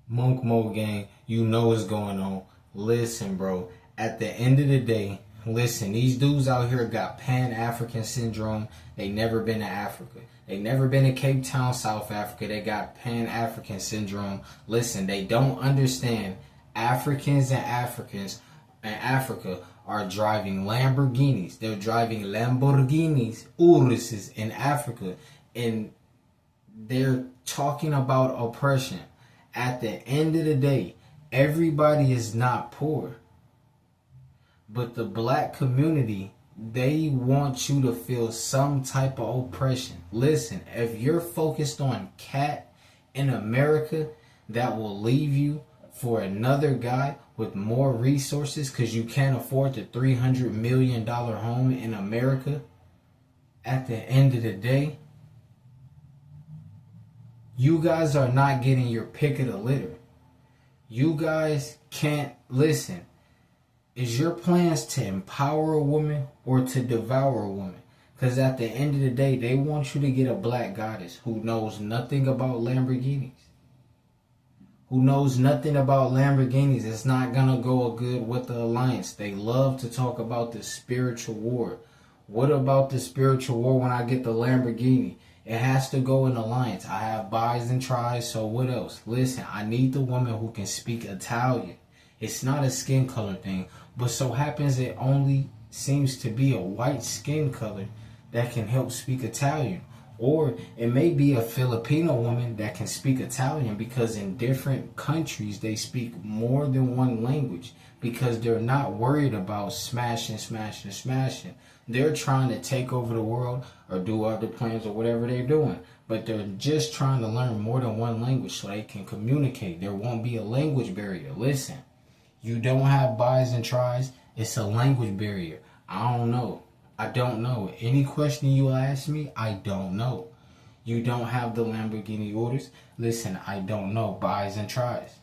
Monk Mo gang, you know what's going on. Listen, bro, at the end of the day, listen, these dudes out here got Pan-African syndrome. They never been to Africa. They never been to Cape Town, South Africa. They got Pan-African syndrome. Listen, they don't understand Africans and Africa are driving Lamborghinis. They're driving Lamborghinis, Uruses in Africa. And they're talking about oppression. At the end of the day, everybody is not poor. But the black community, they want you to feel some type of oppression. Listen, if you're focused on cat in America that will leave you for another guy with more resources because you can't afford the $300 million home in America, at the end of the day, you guys are not getting your pick of the litter. You guys can't listen. Is your plans to empower a woman or to devour a woman? Because at the end of the day, they want you to get a black goddess who knows nothing about Lamborghinis. Who knows nothing about Lamborghinis. It's not going to go good with the alliance. They love to talk about the spiritual war. What about the spiritual war when I get the Lamborghini? It has to go in alliance. I have buys and tries, so what else? Listen, I need the woman who can speak Italian. It's not a skin color thing, but so happens it only seems to be a white skin color that can help speak Italian. Or it may be a Filipino woman that can speak Italian because in different countries they speak more than one language because they're not worried about smashing. They're trying to take over the world or do other plans or whatever they're doing. But they're just trying to learn more than one language so they can communicate. There won't be a language barrier. Listen, you don't have buys and tries. It's a language barrier. I don't know. Any question you ask me, I don't know. You don't have the Lamborghini orders. Listen, I don't know. Buys and tries.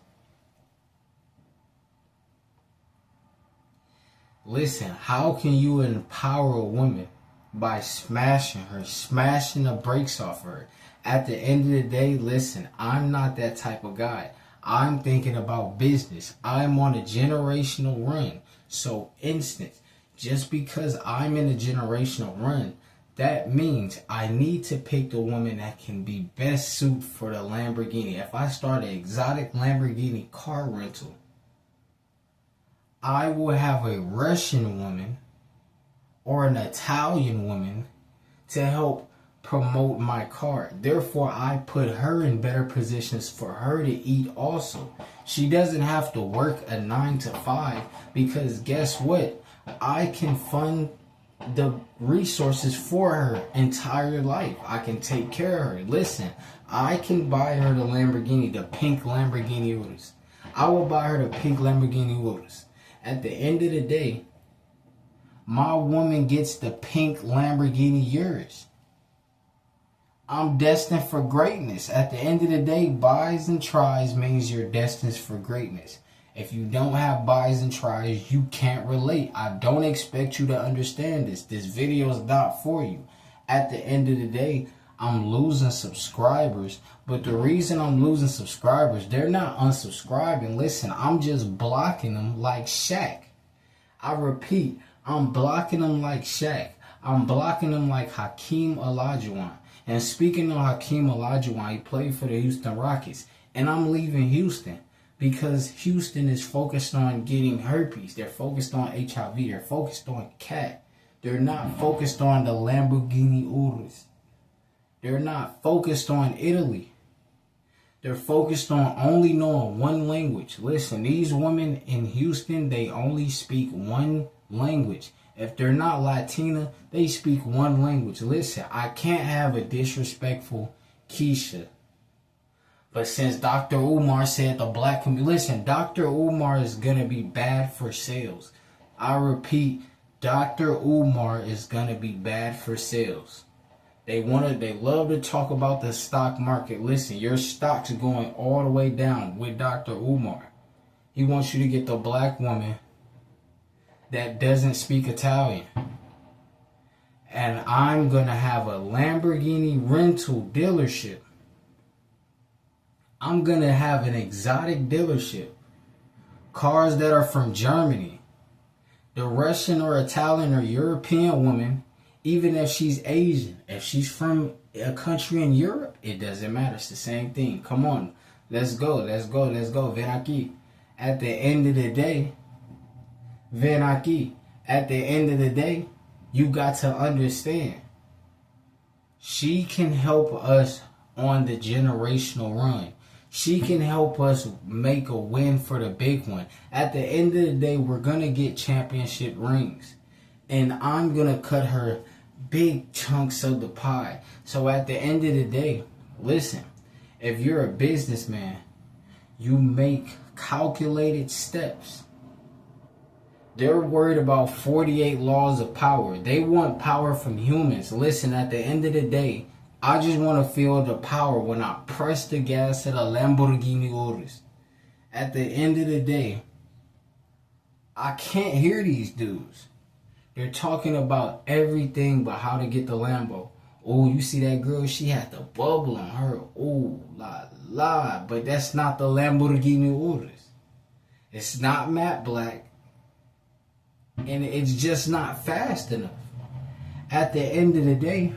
Listen, how can you empower a woman by smashing her, smashing the brakes off her? At the end of the day, listen, I'm not that type of guy. I'm thinking about business. I'm on a generational run. So, instance, just because I'm in a generational run, that means I need to pick the woman that can be best suited for the Lamborghini. If I start an exotic Lamborghini car rental, I will have a Russian woman or an Italian woman to help promote my car. Therefore, I put her in better positions for her to eat also. She doesn't have to work a 9 to 5 because guess what? I can fund the resources for her entire life. I can take care of her. Listen, I can buy her the Lamborghini, the pink Lamborghini Urus. I will buy her the pink Lamborghini Urus. At the end of the day, my woman gets the pink Lamborghini Urus. I'm destined for greatness. At the end of the day, buys and tries means you're destined for greatness. If you don't have buys and tries, you can't relate. I don't expect you to understand this. This video is not for you. At the end of the day, I'm losing subscribers. But the reason I'm losing subscribers, they're not unsubscribing. Listen, I'm just blocking them like Shaq. I repeat, I'm blocking them like Shaq. I'm blocking them like Hakeem Olajuwon. And speaking of Hakeem Olajuwon, he played for the Houston Rockets. And I'm leaving Houston because Houston is focused on getting herpes. They're focused on HIV. They're focused on cat. They're not focused on the Lamborghini Urus. They're not focused on Italy. They're focused on only knowing one language. Listen, these women in Houston, they only speak one language. If they're not Latina, they speak one language. Listen, I can't have a disrespectful Keisha. But since Dr. Umar said the black community, listen, Dr. Umar is going to be bad for sales. I repeat, Dr. Umar is going to be bad for sales. They love to talk about the stock market. Listen, your stock's going all the way down with Dr. Umar. He wants you to get the black woman that doesn't speak Italian. And I'm going to have a Lamborghini rental dealership I'm going to have an exotic dealership. Cars that are from Germany. The Russian or Italian or European woman, even if she's Asian, if she's from a country in Europe, it doesn't matter. It's the same thing. Come on. Let's go. Let's go. Let's go. Ven aquí. At the end of the day, ven aquí. At the end of the day, you got to understand. She can help us on the generational run. She can help us make a win for the big one. At the end of the day, we're going to get championship rings. And I'm going to cut her big chunks of the pie. So at the end of the day, listen, if you're a businessman, you make calculated steps. They're worried about 48 laws of power. They want power from humans. Listen, at the end of the day, I just want to feel the power when I press the gas at a Lamborghini Urus. At the end of the day, I can't hear these dudes. They're talking about everything but how to get the Lambo. Oh, you see that girl? She had the bubble on her. Oh, la la. But that's not the Lamborghini Urus. It's not matte black. And it's just not fast enough. At the end of the day,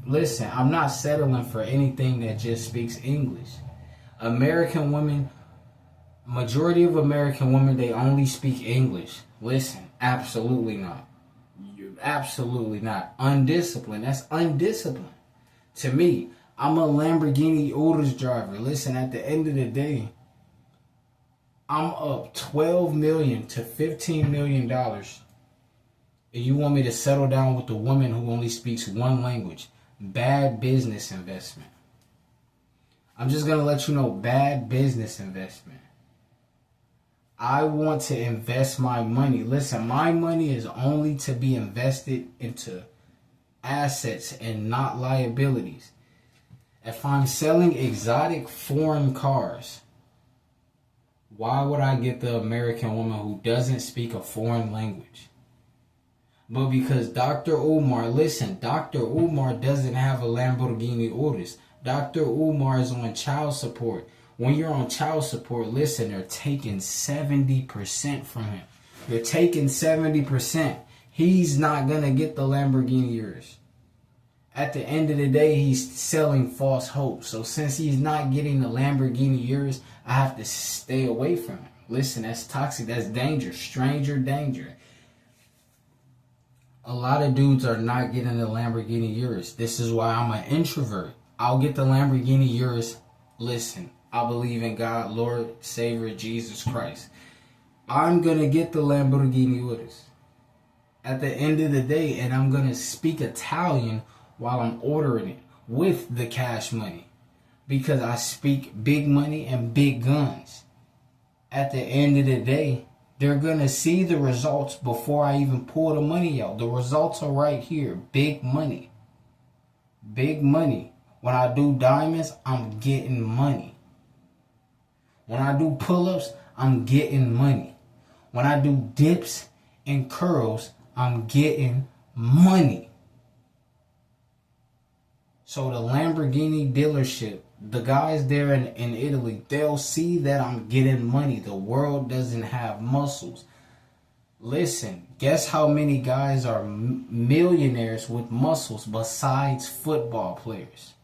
listen, I'm not settling for anything that just speaks English. American women, majority of American women, they only speak English. Listen, absolutely not. Absolutely not. Undisciplined. That's undisciplined. To me, I'm a Lamborghini Urus driver. Listen, at the end of the day, I'm up $12 million to $15 million. And you want me to settle down with a woman who only speaks one language? Bad business investment. I'm just going to let you know, bad business investment. I want to invest my money. Listen, my money is only to be invested into assets and not liabilities. If I'm selling exotic foreign cars, why would I get the American woman who doesn't speak a foreign language? But because Dr. Umar, listen, Dr. Umar doesn't have a Lamborghini Urus. Dr. Umar is on child support. When you're on child support, listen, they're taking 70% from him. They're taking 70%. He's not going to get the Lamborghini Urus. At the end of the day, he's selling false hope. So since he's not getting the Lamborghini Urus, I have to stay away from him. Listen, that's toxic. That's danger. Stranger danger. A lot of dudes are not getting the Lamborghini Urus. This is why I'm an introvert. I'll get the Lamborghini Urus. Listen, I believe in God, Lord, Savior, Jesus Christ. I'm going to get the Lamborghini Urus at the end of the day, and I'm going to speak Italian while I'm ordering it with the cash money because I speak big money and big guns. At the end of the day, they're going to see the results before I even pull the money out. The results are right here. Big money. Big money. When I do diamonds, I'm getting money. When I do pull-ups, I'm getting money. When I do dips and curls, I'm getting money. So the Lamborghini dealership, the guys there in Italy, they'll see that I'm getting money. The world doesn't have muscles. Listen, guess how many guys are millionaires with muscles besides football players?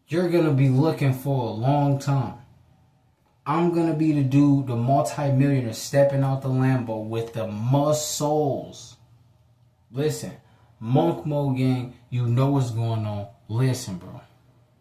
You're going to be looking for a long time. I'm going to be the dude, the multi-millionaire stepping out the Lambo with the muscles. Listen, Monk Mo gang, you know what's going on. Listen, bro.